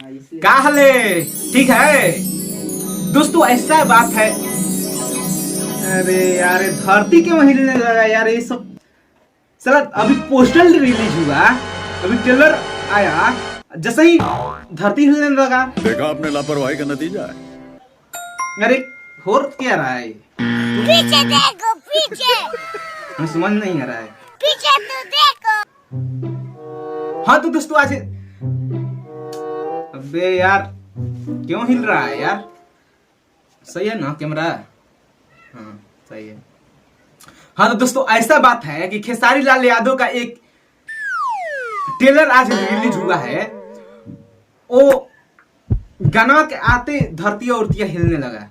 का हाले ठीक है दोस्तों। ऐसा बात है, अरे यार धरती क्यों हिलने लगा यार ये सब। साला अभी पोस्टर रिलीज हुआ, अभी ट्रेलर आया, जैसे ही धरती हिलने लगा। देखा आपने लापरवाही का नतीजा है। अरे हो क्या रहा है? पीछे देखो पीछे। हमें समझ नहीं आ रहा है। पीछे तो देखो। हाँ तो दोस्तों आज, अबे यार क्यों हिल रहा है यार? सही है ना कैमरा? हाँ सही है। हाँ तो दोस्तों ऐसा बात है कि खेसारी लाल यादव का एक ट्रेलर आज रिलीज हुआ है। वो गाना के आते धरती और हिलने लगा।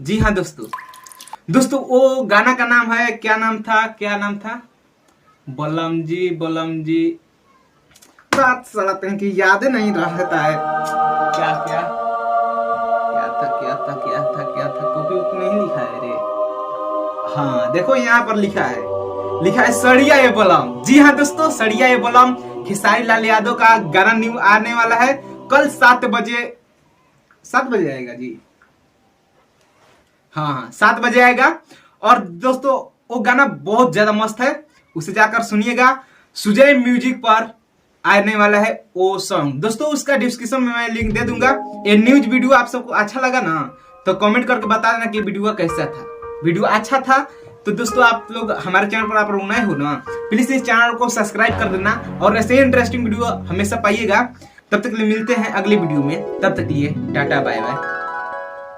जी हाँ दोस्तों वो गाना का नाम है, क्या नाम था? बलम जी बात साला कि याद नहीं रहता है। क्या था कॉपी नहीं लिखा है रे। हाँ देखो यहाँ पर लिखा है सड़िया ये बलम। जी हाँ दोस्तों, सड़िया ये बलम खेसारी लाल यादव का गाना न्यू आने वाला है कल 7 बजे आएगा जी। हाँ 7 बजे आएगा। और दोस्तों वो गाना बहुत ज्यादा मस्त है, उसे जाकर सुनिएगा। सुजय म्यूजिक पर आने वाला है वो सॉन्ग। दोस्तों उसका डिस्क्रिप्शन में मैं लिंक दे दूंगा। ये न्यूज वीडियो आप सबको अच्छा लगा ना तो कमेंट करके बता देना कि वीडियो कैसा था। वीडियो अच्छा था तो दोस्तों आप लोग हमारे चैनल पर आप लोग नए हो ना, प्लीज इस चैनल को सब्सक्राइब कर देना और ऐसे ही इंटरेस्टिंग वीडियो हमेशा पाइएगा। तब तक लिए मिलते हैं अगली वीडियो में, तब तक लिए टाटा बाय बाय।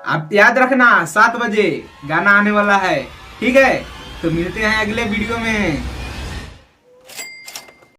आप याद रखना 7 बजे गाना आने वाला है, ठीक है? तो मिलते हैं अगले वीडियो में।